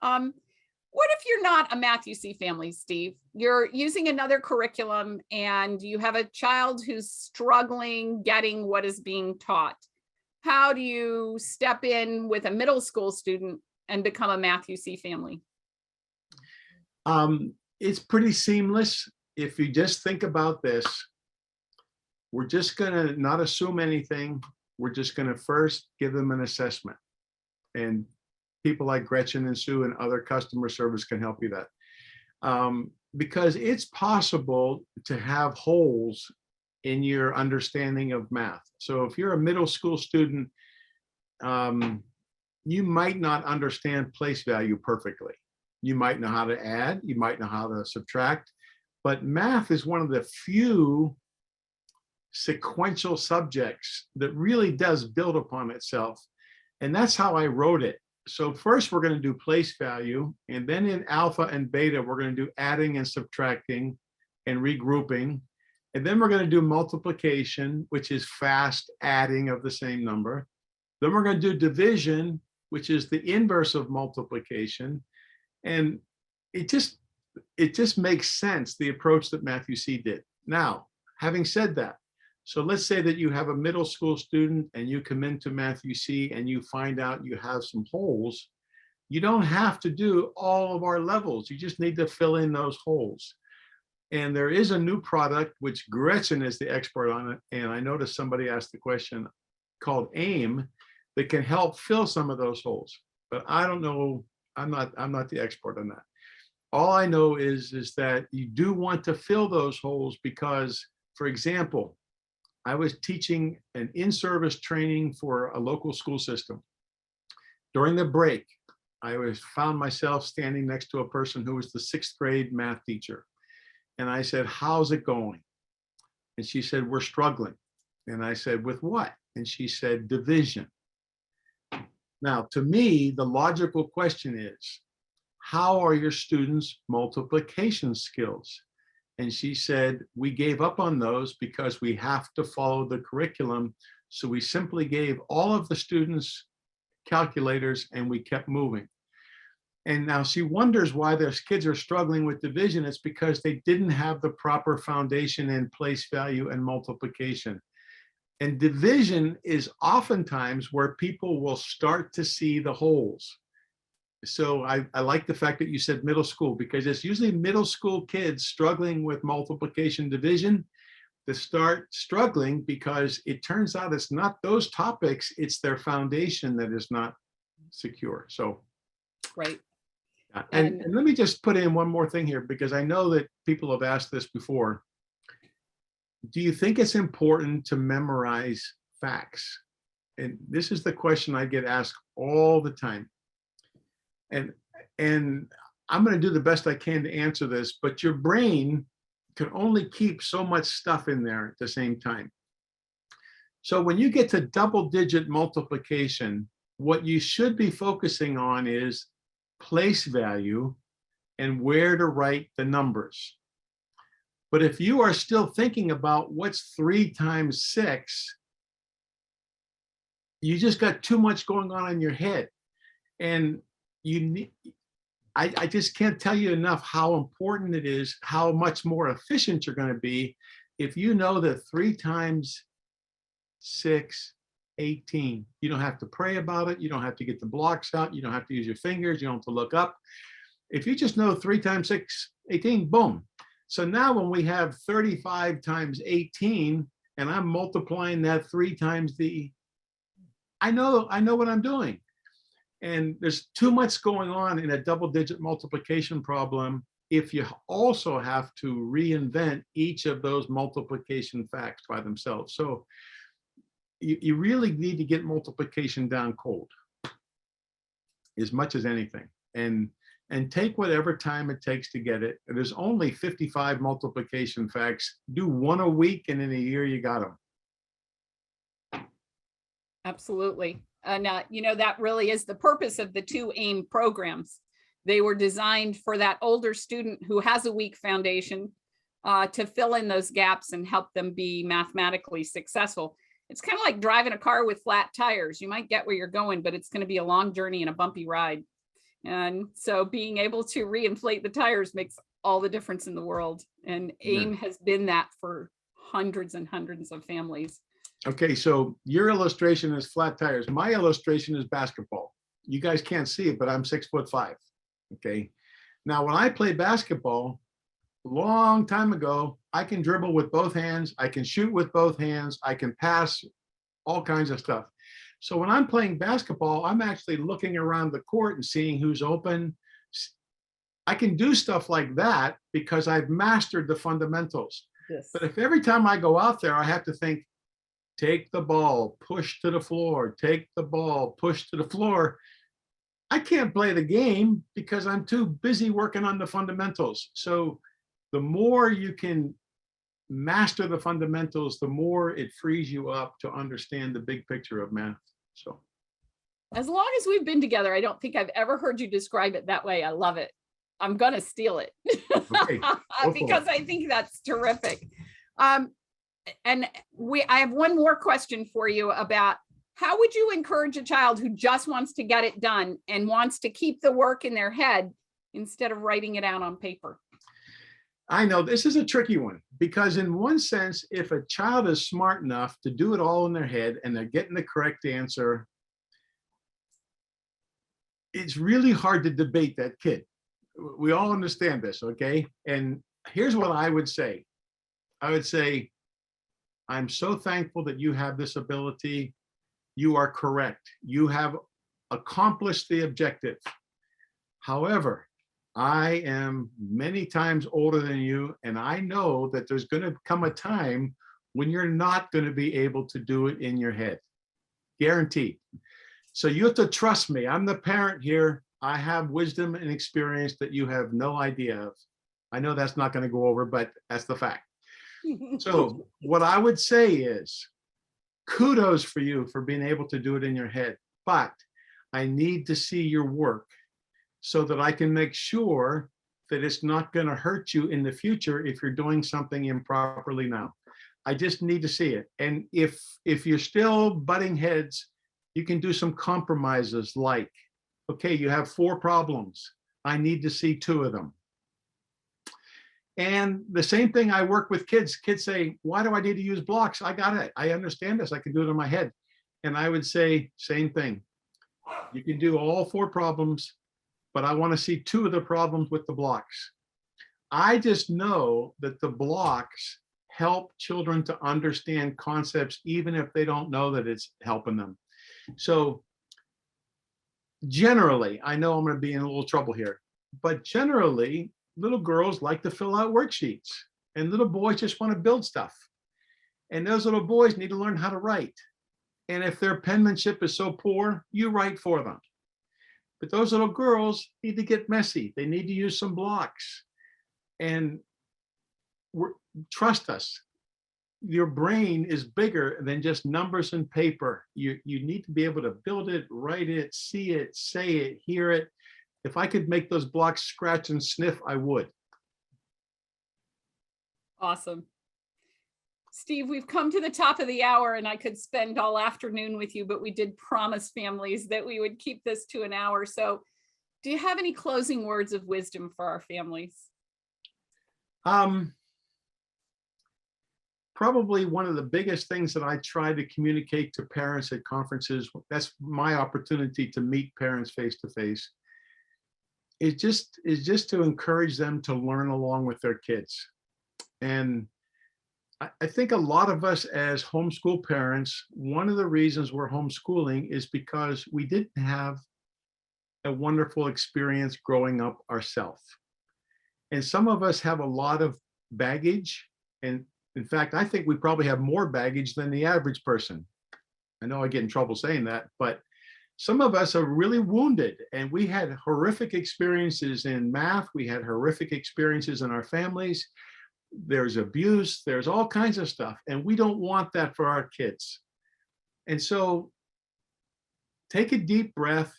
What if you're not a Matthew C family, Steve? You're using another curriculum and you have a child who's struggling getting what is being taught. How do you step in with a middle school student and become a Matthew C family? It's pretty seamless. If you just think about this, we're just going to not assume anything. We're just going to first give them an assessment. And people like Gretchen and Sue and other customer service can help you that. Because it's possible to have holes in your understanding of math. So if you're a middle school student, you might not understand place value perfectly. You might know how to add, you might know how to subtract, but math is one of the few sequential subjects that really does build upon itself. And that's how I wrote it. So first we're going to do place value, and then in alpha and beta, we're going to do adding and subtracting and regrouping. And then we're going to do multiplication, which is fast adding of the same number. Then we're going to do division, which is the inverse of multiplication. And it just makes sense, the approach that Matthew C did. Now, having said that, so let's say that you have a middle school student and you come into Matthew C and you find out you have some holes. You don't have to do all of our levels. You just need to fill in those holes. And there is a new product, which Gretchen is the expert on it. And I noticed somebody asked the question, called AIM, that can help fill some of those holes. But I don't know, I'm not the expert on that. All I know is that you do want to fill those holes because, for example, I was teaching an in-service training for a local school system. During the break, I found myself standing next to a person who was the 6th grade math teacher. And I said, how's it going? And she said, we're struggling. And I said, with what? And she said, division. Now, to me, the logical question is, how are your students' multiplication skills? And she said, we gave up on those because we have to follow the curriculum. So we simply gave all of the students calculators and we kept moving. And now she wonders why those kids are struggling with division. It's because they didn't have the proper foundation in place value and multiplication. And division is oftentimes where people will start to see the holes. So I like the fact that you said middle school, because it's usually middle school kids struggling with multiplication division that start struggling because it turns out it's not those topics, it's their foundation that is not secure. So, right. And let me just put in one more thing here, because I know that people have asked this before. Do you think it's important to memorize facts? And this is the question I get asked all the time. And I'm going to do the best I can to answer this, but your brain can only keep so much stuff in there at the same time. So when you get to double-digit multiplication, what you should be focusing on is place value and where to write the numbers. But if you are still thinking about what's 3 times 6, you just got too much going on in your head. And I just can't tell you enough how important it is, how much more efficient you're going to be if you know that 3 times 6, 18. You don't have to pray about it. You don't have to get the blocks out. You don't have to use your fingers. You don't have to look up. If you just know 3 times 6, 18, boom. So now when we have 35 times 18, and I'm multiplying that 3 times I know what I'm doing. And there's too much going on in a double-digit multiplication problem if you also have to reinvent each of those multiplication facts by themselves. So you really need to get multiplication down cold as much as anything. And take whatever time it takes to get it. There's only 55 multiplication facts. Do one a week, and in a year you got them. Absolutely. And, that really is the purpose of the two AIM programs. They were designed for that older student who has a weak foundation to fill in those gaps and help them be mathematically successful. It's kind of like driving a car with flat tires. You might get where you're going, but it's going to be a long journey and a bumpy ride. And so being able to reinflate the tires makes all the difference in the world. And AIM has been that for hundreds and hundreds of families. Okay, so your illustration is flat tires. My illustration is basketball. You guys can't see it, but I'm 6'5". Okay. Now, when I play basketball, a long time ago, I can dribble with both hands. I can shoot with both hands. I can pass, all kinds of stuff. So when I'm playing basketball, I'm actually looking around the court and seeing who's open. I can do stuff like that because I've mastered the fundamentals. Yes. But if every time I go out there, I have to think, take the ball, push to the floor, take the ball, push to the floor, I can't play the game because I'm too busy working on the fundamentals. So the more you can master the fundamentals, the more it frees you up to understand the big picture of math. So as long as we've been together, I don't think I've ever heard you describe it that way. I love it. I'm going to steal it okay, because I think that's terrific. And I have one more question for you about how would you encourage a child who just wants to get it done and wants to keep the work in their head instead of writing it out on paper? I know this is a tricky one because in one sense, if a child is smart enough to do it all in their head and they're getting the correct answer, it's really hard to debate that kid. We all understand this, okay? And here's what I would say. I would say, I'm so thankful that you have this ability. You are correct. You have accomplished the objective. However, I am many times older than you, and I know that there's going to come a time when you're not going to be able to do it in your head. Guaranteed. So you have to trust me. I'm the parent here. I have wisdom and experience that you have no idea of. I know that's not going to go over, but that's the fact. So what I would say is, kudos for you for being able to do it in your head, but I need to see your work so that I can make sure that it's not going to hurt you in the future if you're doing something improperly now. I just need to see it. And if you're still butting heads, you can do some compromises like, okay, you have 4 problems. I need to see 2 of them. And the same thing, I work with kids. Kids say, why do I need to use blocks? I got it. I understand this. I can do it in my head. And I would say, same thing. You can do all 4 problems, but I want to see 2 of the problems with the blocks. I just know that the blocks help children to understand concepts, even if they don't know that it's helping them. So generally, I know I'm going to be in a little trouble here, but generally, little girls like to fill out worksheets and little boys just want to build stuff. And those little boys need to learn how to write. And if their penmanship is so poor, you write for them. But those little girls need to get messy. They need to use some blocks. And trust us, your brain is bigger than just numbers and paper. You need to be able to build it, write it, see it, say it, hear it. If I could make those blocks scratch and sniff, I would. Awesome. Steve, we've come to the top of the hour and I could spend all afternoon with you, but we did promise families that we would keep this to an hour. So do you have any closing words of wisdom for our families? Probably one of the biggest things that I try to communicate to parents at conferences, that's my opportunity to meet parents face to face, is just to encourage them to learn along with their kids. And I think a lot of us as homeschool parents, one of the reasons we're homeschooling is because we didn't have a wonderful experience growing up ourselves. And some of us have a lot of baggage. And in fact, I think we probably have more baggage than the average person. I know I get in trouble saying that, but some of us are really wounded, and we had horrific experiences in math. We had horrific experiences in our families. There's abuse, there's all kinds of stuff, and we don't want that for our kids. And so take a deep breath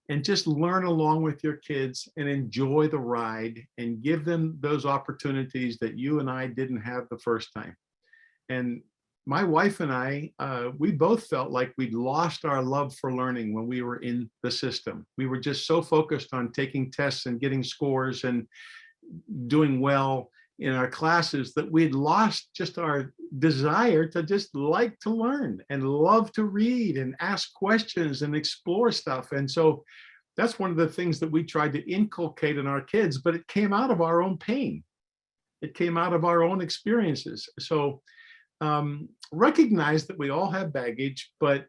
and just learn along with your kids and enjoy the ride and give them those opportunities that you and I didn't have the first time. And my wife and I, we both felt like we'd lost our love for learning when we were in the system. We were just so focused on taking tests and getting scores and doing well in our classes that we'd lost just our desire to just like to learn and love to read and ask questions and explore stuff. And so that's one of the things that we tried to inculcate in our kids, but it came out of our own pain. It came out of our own experiences. So recognize that we all have baggage, but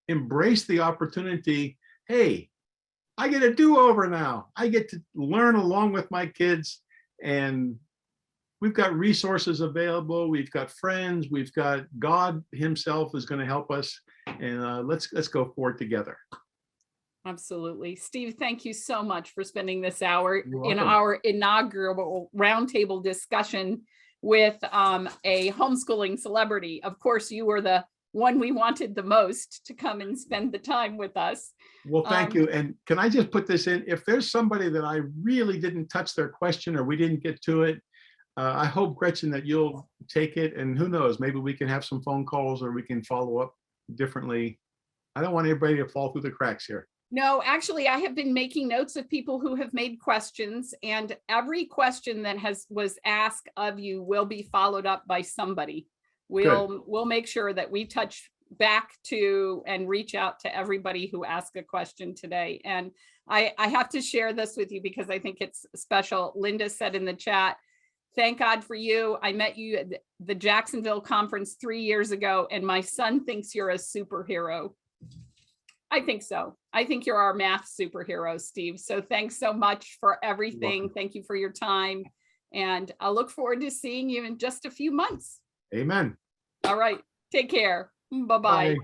embrace the opportunity. Hey, I get a do-over now. I get to learn along with my kids, and we've got resources available. We've got friends. We've got God himself is going to help us, and let's go forward together. Absolutely. Steve, thank you so much for spending this hour You're in welcome. our inaugural roundtable discussion with a homeschooling celebrity. Of course, you were the one we wanted the most to come and spend the time with us. Well, thank you. And can I just put this in? If there's somebody that I really didn't touch their question or we didn't get to it, I hope, Gretchen, that you'll take it. And who knows, maybe we can have some phone calls or we can follow up differently. I don't want anybody to fall through the cracks here. No, actually, I have been making notes of people who have made questions, and every question that was asked of you will be followed up by somebody. We'll make sure that we touch back to and reach out to everybody who asked a question today. And I have to share this with you because I think it's special. Linda said in the chat, thank God for you. I met you at the Jacksonville conference 3 years ago, and my son thinks you're a superhero. I think so. I think you're our math superhero, Steve. So thanks so much for everything. Thank you for your time. And I'll look forward to seeing you in just a few months. Amen. All right. Take care. Bye-bye. Bye.